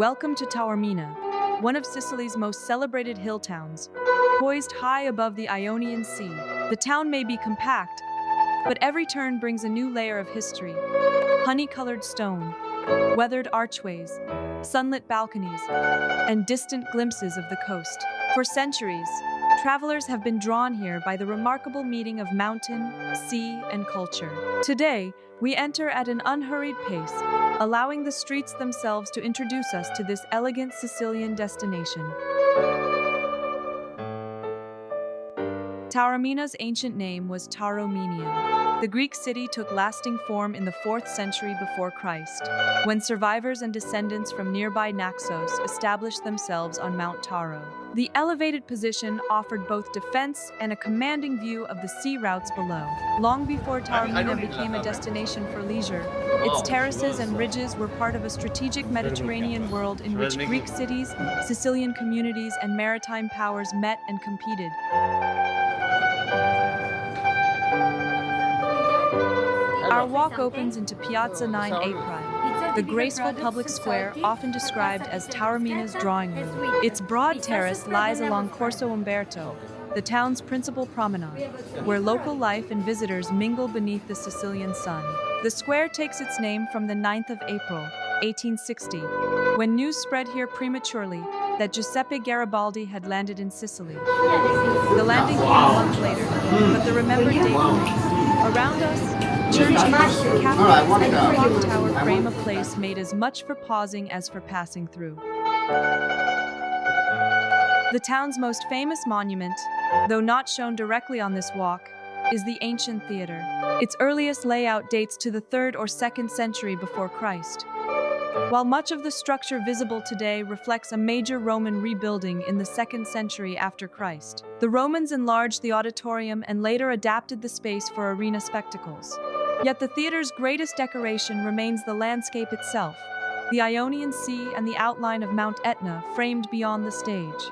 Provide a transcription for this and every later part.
Welcome to Taormina, one of Sicily's most celebrated hill towns. Poised high above the Ionian Sea, the town may be compact, but every turn brings a new layer of history. Honey-colored stone, weathered archways, sunlit balconies, and distant glimpses of the coast. For centuries, travelers have been drawn here by the remarkable meeting of mountain, sea, and culture. Today, we enter at an unhurried pace, allowing the streets themselves to introduce us to this elegant Sicilian destination. Taormina's ancient name was Taorminian. The Greek city took lasting form in the 4th century before Christ, when survivors and descendants from nearby Naxos established themselves on Mount Taro. The elevated position offered both defense and a commanding view of the sea routes below. Long before Taormina became a destination for leisure, its terraces and ridges were part of a strategic Mediterranean world in which Greek cities, Sicilian communities, and maritime powers met and competed. Our walk opens into Piazza IX Aprile, the graceful public square often described as Taormina's drawing room. Its broad terrace lies along Corso Umberto, the town's principal promenade, where local life and visitors mingle beneath the Sicilian sun. The square takes its name from the 9th of April, 1860, when news spread here prematurely that Giuseppe Garibaldi had landed in Sicily. The landing came a month later, but the remembered date remains. Around us, churches, cafes, and the clock tower frame a place made as much for pausing as for passing through. The town's most famous monument, though not shown directly on this walk, is the ancient theater. Its earliest layout dates to the 3rd or 2nd century before Christ. While much of the structure visible today reflects a major Roman rebuilding in the 2nd century after Christ, the Romans enlarged the auditorium and later adapted the space for arena spectacles. Yet the theater's greatest decoration remains the landscape itself, the Ionian Sea and the outline of Mount Etna framed beyond the stage.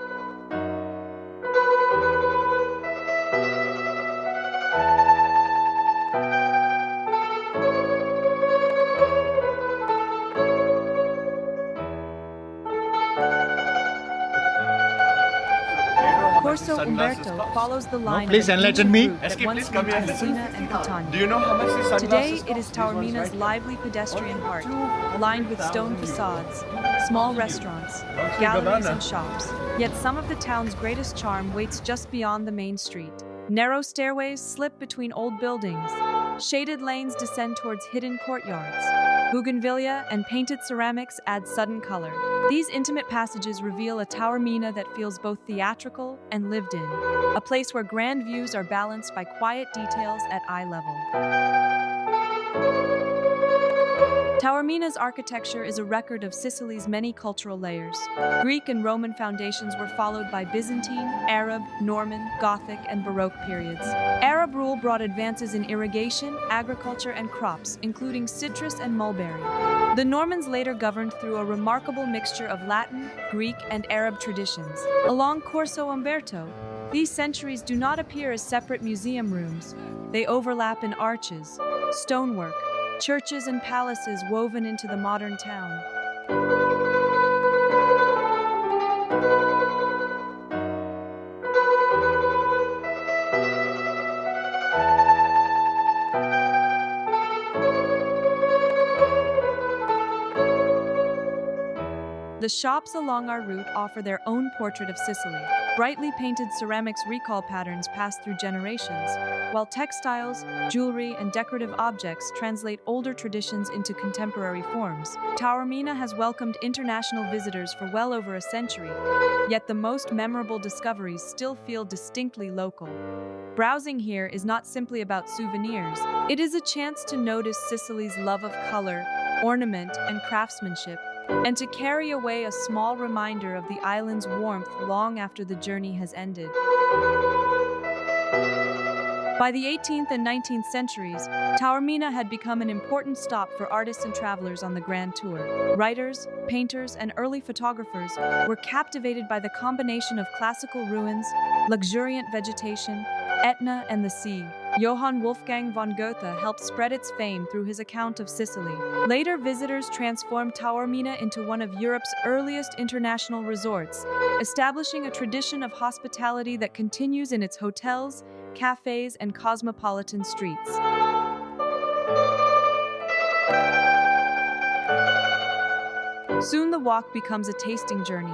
Corso Umberto follows the line please of an enlighten ancient me. route that once linked Messina and Catania. Do you know how much these sunglasses Today, cost? it is Taormina's lively pedestrian heart, lined with stone facades, small restaurants, galleries and shops. Yet some of the town's greatest charm waits just beyond the main street. Narrow stairways slip between old buildings. Shaded lanes descend towards hidden courtyards. Bougainvillea and painted ceramics add sudden color. These intimate passages reveal a Taormina that feels both theatrical and lived in, a place where grand views are balanced by quiet details at eye level. Taormina's architecture is a record of Sicily's many cultural layers. Greek and Roman foundations were followed by Byzantine, Arab, Norman, Gothic, and Baroque periods. Arab rule brought advances in irrigation, agriculture, and crops, including citrus and mulberry. The Normans later governed through a remarkable mixture of Latin, Greek, and Arab traditions. Along Corso Umberto, these centuries do not appear as separate museum rooms. They overlap in arches, stonework, churches and palaces woven into the modern town. The shops along our route offer their own portrait of Sicily. Brightly painted ceramics recall patterns pass through generations, while textiles, jewelry, and decorative objects translate older traditions into contemporary forms. Taormina has welcomed international visitors for well over a century, yet the most memorable discoveries still feel distinctly local. Browsing here is not simply about souvenirs. It is a chance to notice Sicily's love of color, ornament, and craftsmanship, and to carry away a small reminder of the island's warmth long after the journey has ended. By the 18th and 19th centuries, Taormina had become an important stop for artists and travelers on the Grand Tour. Writers, painters, and early photographers were captivated by the combination of classical ruins, luxuriant vegetation, Etna, and the sea. Johann Wolfgang von Goethe helped spread its fame through his account of Sicily. Later visitors transformed Taormina into one of Europe's earliest international resorts, establishing a tradition of hospitality that continues in its hotels, cafes, and cosmopolitan streets. Soon the walk becomes a tasting journey.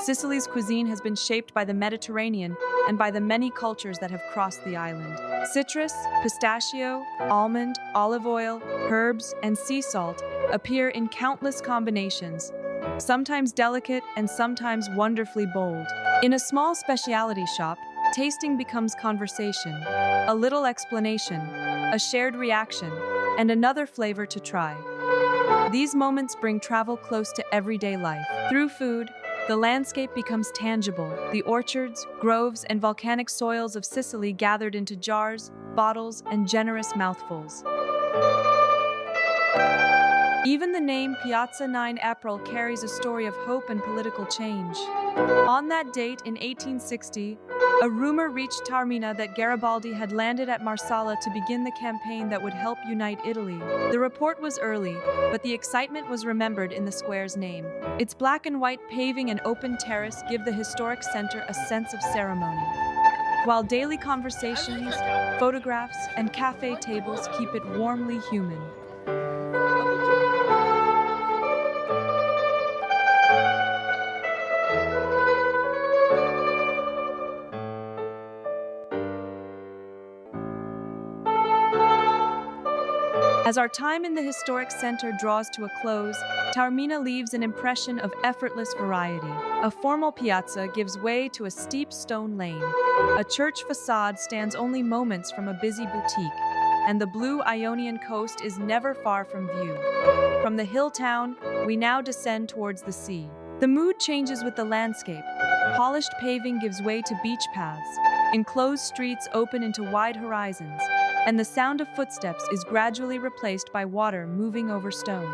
Sicily's cuisine has been shaped by the Mediterranean and by the many cultures that have crossed the island. Citrus, pistachio, almond, olive oil, herbs, and sea salt appear in countless combinations, sometimes delicate and sometimes wonderfully bold. In a small speciality shop, tasting becomes conversation, a little explanation, a shared reaction, and another flavor to try. These moments bring travel close to everyday life. Through food, the landscape becomes tangible. The orchards, groves, and volcanic soils of Sicily gathered into jars, bottles, and generous mouthfuls. Even the name Piazza IX Aprile carries a story of hope and political change. On that date in 1860, a rumor reached Taormina that Garibaldi had landed at Marsala to begin the campaign that would help unite Italy. The report was early, but the excitement was remembered in the square's name. Its black and white paving and open terrace give the historic center a sense of ceremony, while daily conversations, photographs, and cafe tables keep it warmly human. As our time in the historic center draws to a close, Taormina leaves an impression of effortless variety. A formal piazza gives way to a steep stone lane. A church facade stands only moments from a busy boutique, and the blue Ionian coast is never far from view. From the hill town, we now descend towards the sea. The mood changes with the landscape. Polished paving gives way to beach paths. Enclosed streets open into wide horizons, and the sound of footsteps is gradually replaced by water moving over stone.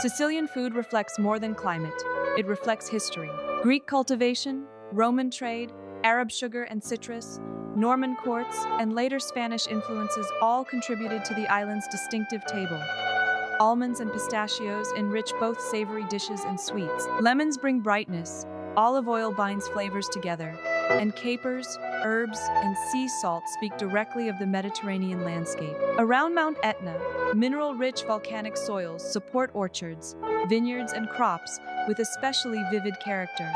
Sicilian food reflects more than climate. It reflects history. Greek cultivation, Roman trade, Arab sugar and citrus, Norman courts, and later Spanish influences all contributed to the island's distinctive table. Almonds and pistachios enrich both savory dishes and sweets. Lemons bring brightness, olive oil binds flavors together, and capers, herbs, and sea salt speak directly of the Mediterranean landscape. Around Mount Etna, mineral-rich volcanic soils support orchards, vineyards, and crops with especially vivid character.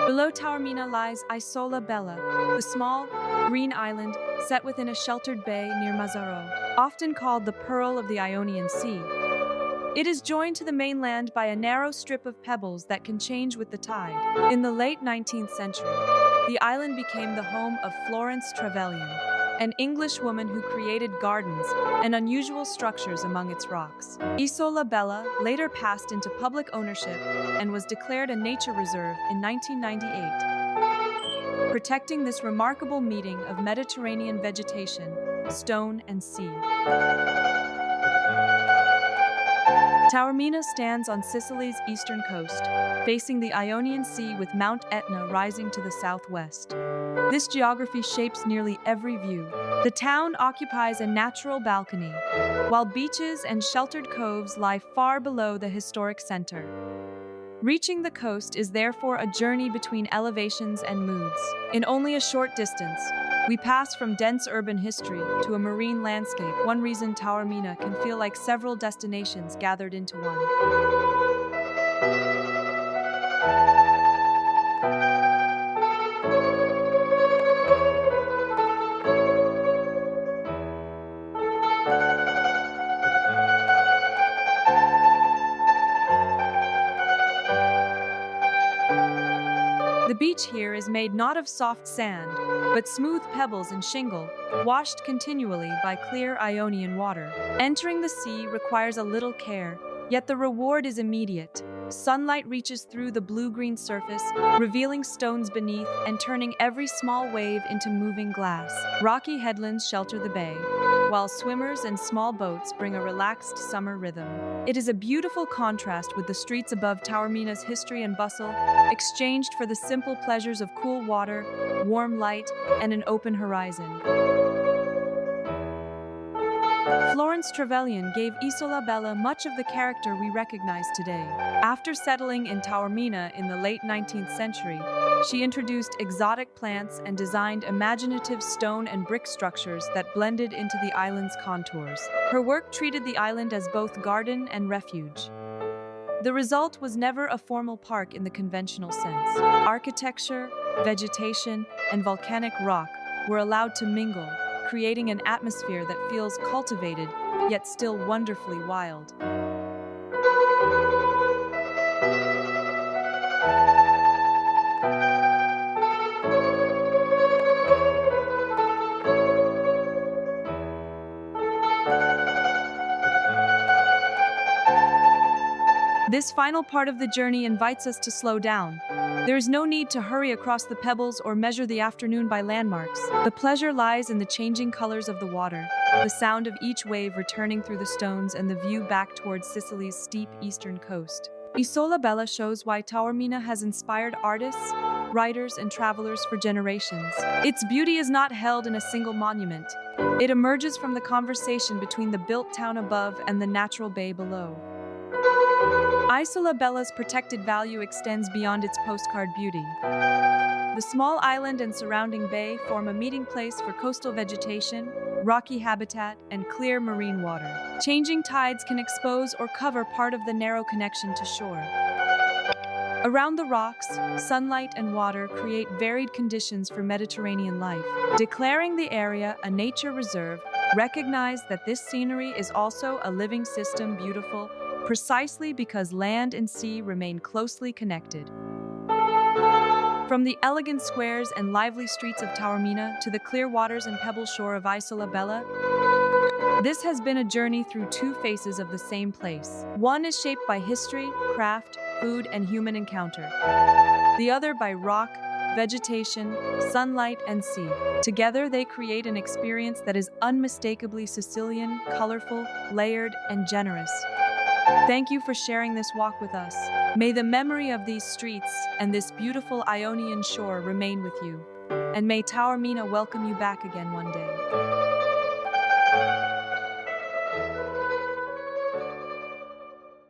Below Taormina lies Isola Bella, the small, green island set within a sheltered bay near Mazzarò, often called the Pearl of the Ionian Sea. It is joined to the mainland by a narrow strip of pebbles that can change with the tide. In the late 19th century, the island became the home of Florence Trevelyan, an English woman who created gardens and unusual structures among its rocks. Isola Bella later passed into public ownership and was declared a nature reserve in 1998, protecting this remarkable meeting of Mediterranean vegetation, stone, and sea. Taormina stands on Sicily's eastern coast, facing the Ionian Sea with Mount Etna rising to the southwest. This geography shapes nearly every view. The town occupies a natural balcony, while beaches and sheltered coves lie far below the historic center. Reaching the coast is therefore a journey between elevations and moods. In only a short distance, we pass from dense urban history to a marine landscape. One reason Taormina can feel like several destinations gathered into one. The beach here is made not of soft sand, but smooth pebbles and shingle, washed continually by clear Ionian water. Entering the sea requires a little care, yet the reward is immediate. Sunlight reaches through the blue-green surface, revealing stones beneath and turning every small wave into moving glass. Rocky headlands shelter the bay, while swimmers and small boats bring a relaxed summer rhythm. It is a beautiful contrast with the streets above Taormina's history and bustle, exchanged for the simple pleasures of cool water, warm light, and an open horizon. Florence Trevelyan gave Isola Bella much of the character we recognize today. After settling in Taormina in the late 19th century, she introduced exotic plants and designed imaginative stone and brick structures that blended into the island's contours. Her work treated the island as both garden and refuge. The result was never a formal park in the conventional sense. Architecture, vegetation, and volcanic rock were allowed to mingle, creating an atmosphere that feels cultivated, yet still wonderfully wild. This final part of the journey invites us to slow down. There is no need to hurry across the pebbles or measure the afternoon by landmarks. The pleasure lies in the changing colors of the water, the sound of each wave returning through the stones, and the view back towards Sicily's steep eastern coast. Isola Bella shows why Taormina has inspired artists, writers, and travelers for generations. Its beauty is not held in a single monument. It emerges from the conversation between the built town above and the natural bay below. Isola Bella's protected value extends beyond its postcard beauty. The small island and surrounding bay form a meeting place for coastal vegetation, rocky habitat, and clear marine water. Changing tides can expose or cover part of the narrow connection to shore. Around the rocks, sunlight and water create varied conditions for Mediterranean life. Declaring the area a nature reserve, recognize that this scenery is also a living system, beautiful precisely because land and sea remain closely connected. From the elegant squares and lively streets of Taormina to the clear waters and pebble shore of Isola Bella, this has been a journey through two faces of the same place. One is shaped by history, craft, food, and human encounter. The other by rock, vegetation, sunlight, and sea. Together, they create an experience that is unmistakably Sicilian, colorful, layered, and generous. Thank you for sharing this walk with us. May the memory of these streets and this beautiful Ionian shore remain with you. And may Taormina welcome you back again one day.